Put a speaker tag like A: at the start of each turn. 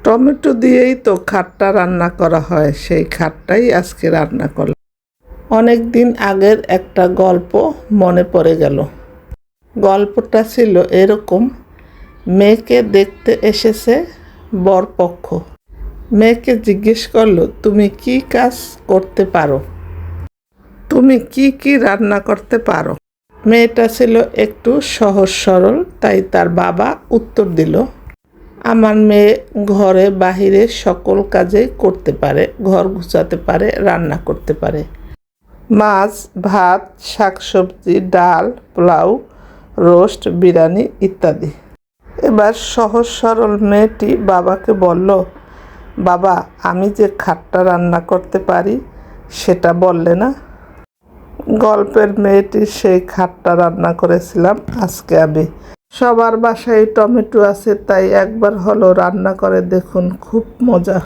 A: Tomato দিয়েই তো খাট্টা রান্না করা হয়, সেই খাট্টাই আজকে রান্না করলাম। অনেক দিন আগের একটা গল্প মনে পড়ে গেল। গল্পটা ছিল এরকম: মেয়েকে দেখতে এসেছে বরপক্ষ। মেয়েকে জিজ্ঞেস করলো, তুমি কি কাজ করতে পারো, তুমি কি কি রান্না করতে পারো? মেয়েটা ছিল একটু সহজ সরল, তাই তার বাবা উত্তর দিল, আমার মেয়ে ঘরে বাহিরে সকল কাজে করতে পারে, ঘর গুছাতে পারে, রান্না করতে পারে, মাছ ভাত শাকসবজি ডাল পোলাও রোস্ট বিরিয়ানি ইত্যাদি। এবার সহজ সরল মেয়েটি বাবাকে বলল, বাবা আমি যে খাট্টা রান্না করতে পারি সেটা বললে না? গল্পের মেয়েটি সেই খাট্টা রান্না করেছিলাম আজকে আমি। সবার বাসায় টমেটো আছে, তাই একবার হলো রান্না করে দেখুন, খুব মজা।